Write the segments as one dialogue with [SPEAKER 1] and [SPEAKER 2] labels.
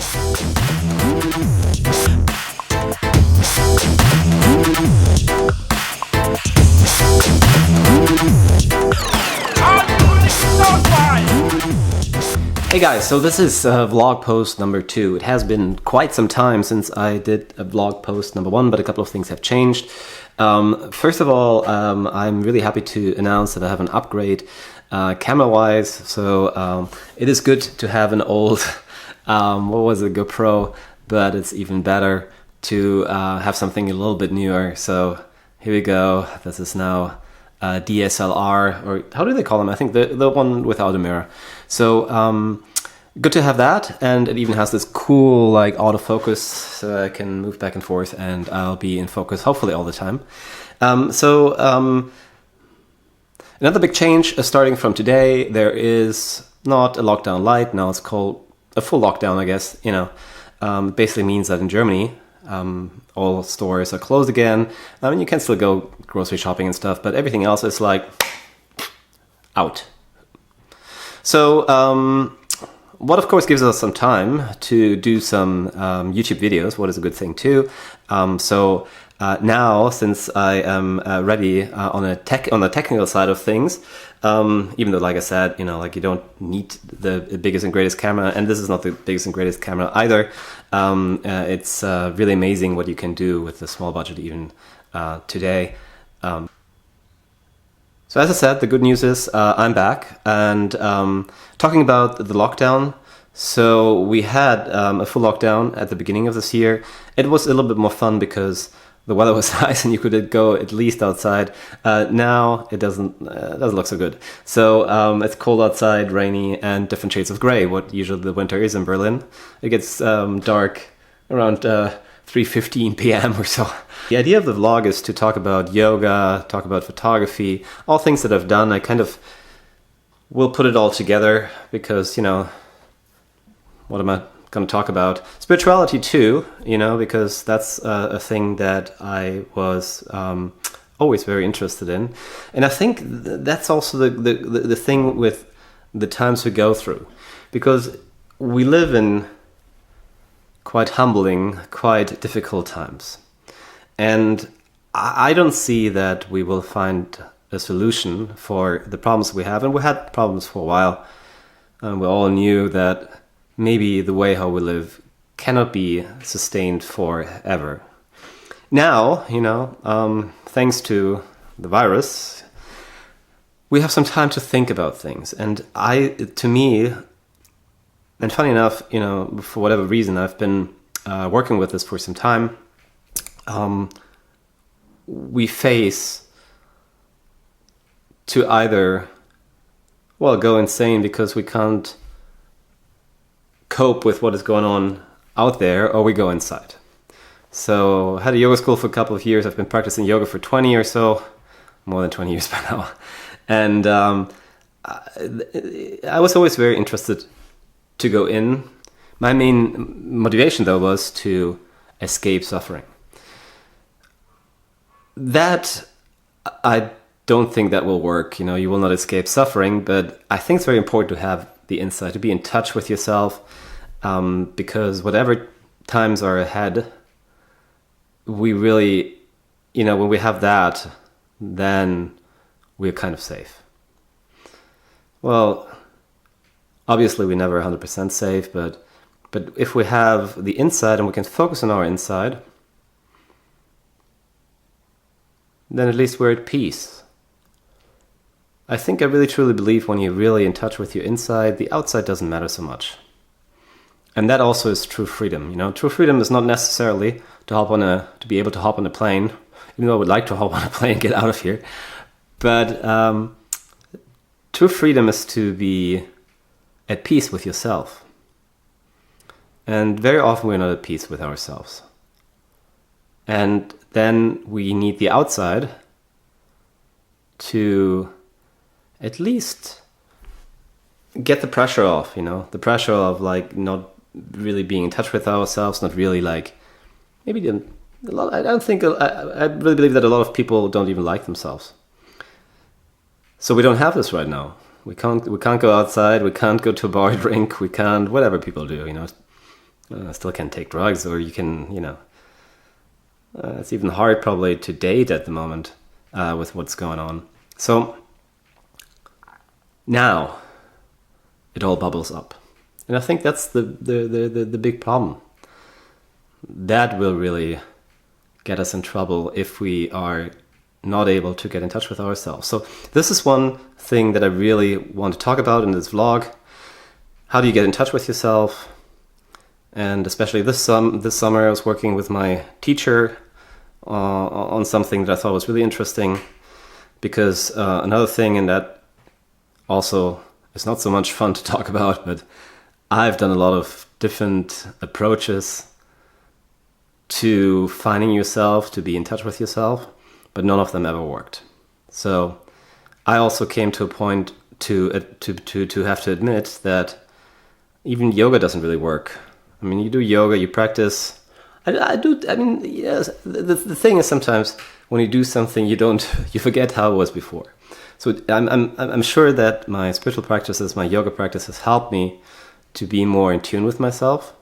[SPEAKER 1] Hey guys, so this is vlog post number 2. It has been quite some time since I did a vlog post number 1, but a couple of things have changed. First of all, I'm really happy to announce that I have an upgrade camera-wise. So it is good to have an old, GoPro, but it's even better to have something a little bit newer. So here we go. This is now DSLR, or how do they call them? I think the one without a mirror. So good to have that, and it even has this cool like autofocus, so I can move back and forth, and I'll be in focus hopefully all the time. Another big change starting from today. There is not a lockdown light now; it's called a full lockdown, I guess. It basically means that in Germany, all stores are closed again. I mean, you can still go grocery shopping and stuff, but everything else is like out. So, what of course gives us some time to do some YouTube videos, what is a good thing too. Now, since I am ready on the technical side of things, even though, like I said, you don't need the biggest and greatest camera, and this is not the biggest and greatest camera either. It's really amazing what you can do with a small budget even today. So as I said, the good news is I'm back, and talking about the lockdown. So we had a full lockdown at the beginning of this year. It was a little bit more fun because the weather was nice and you could go at least outside. Now it doesn't look so good. So it's cold outside, rainy, and different shades of gray, what usually the winter is in Berlin. It gets dark around 3:15 p.m. or so. The idea of the vlog is to talk about yoga, talk about photography, all things that I've done. I kind of will put it all together because, what am I going to talk about? Spirituality too, because that's a thing that I was always very interested in. And I think that's also the thing with the times we go through, because we live in quite humbling, quite difficult times. And I don't see that we will find a solution for the problems we have. And we had problems for a while. And we all knew that maybe the way how we live cannot be sustained forever. Now, thanks to the virus, we have some time to think about things. And to me, and funny enough, for whatever reason, I've been working with this for some time. We face to either, go insane because we can't cope with what is going on out there, or we go inside. So I had a yoga school for a couple of years. I've been practicing yoga for 20 or so, more than 20 years by now. And I was always very interested to go in. My main motivation, though, was to escape suffering. That, I don't think that will work. You will not escape suffering, but I think it's very important to have the insight, to be in touch with yourself, because whatever times are ahead, we really, when we have that, then we're kind of safe. Well, obviously we're never 100% safe, but if we have the insight and we can focus on our inside, then at least we're at peace. I think I really truly believe when you're really in touch with your inside, the outside doesn't matter so much. And that also is true freedom. True freedom is not necessarily to be able to hop on a plane, even though I would like to hop on a plane and get out of here. But true freedom is to be at peace with yourself. And very often we're not at peace with ourselves. And then we need the outside to at least get the pressure off, the pressure of not really being in touch with ourselves, not really maybe a lot. I really believe that a lot of people don't even like themselves. So we don't have this right now. We can't go outside. We can't go to a bar, drink. We can't, whatever people do, still can take drugs, or you can, it's even hard probably to date at the moment with what's going on. So now it all bubbles up. And I think that's the big problem. That will really get us in trouble if we are not able to get in touch with ourselves. So this is one thing that I really want to talk about in this vlog. How do you get in touch with yourself? And especially this summer I was working with my teacher on something that I thought was really interesting, because another thing, and that also is not so much fun to talk about, but I've done a lot of different approaches to finding yourself, to be in touch with yourself, but none of them ever worked. So I also came to a point to have to admit that even yoga doesn't really work. I mean, you do yoga, you practice. Yes. The thing is, sometimes when you do something, you forget how it was before. So I'm sure that my spiritual practices, my yoga practices, helped me to be more in tune with myself.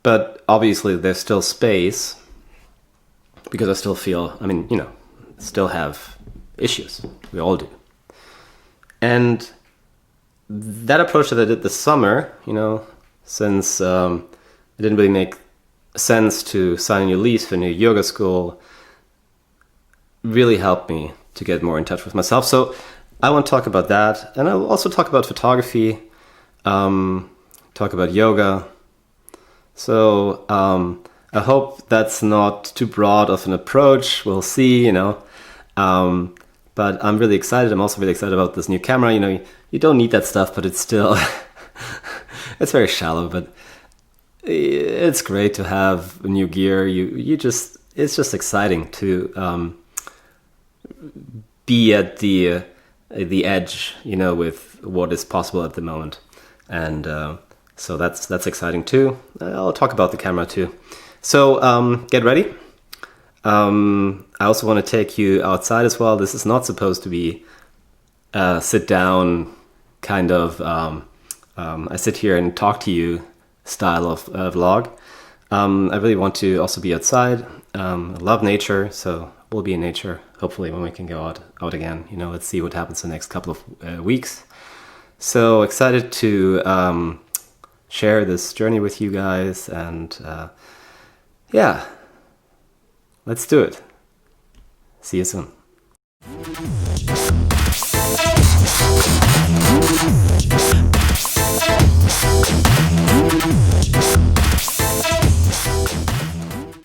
[SPEAKER 1] But obviously there's still space, because I still feel, still have issues. We all do. And that approach that I did this summer, since it didn't really make sense to sign a new lease for a new yoga school, really helped me to get more in touch with myself. So I want to talk about that. And I'll also talk about photography, talk about yoga. So I hope that's not too broad of an approach. We'll see, But I'm really excited. I'm also really excited about this new camera. You don't need that stuff, but it's still, it's very shallow, but it's great to have new gear. It's just exciting to be at the edge, with what is possible at the moment. And so that's exciting too. I'll talk about the camera too. So get ready. I also want to take you outside as well. This is not supposed to be a sit down kind of I sit here and talk to you style of vlog. I really want to also be outside. I love nature, so we'll be in nature hopefully when we can go out again. Let's see what happens the next couple of weeks. So excited to share this journey with you guys, and yeah, let's do it. See you soon.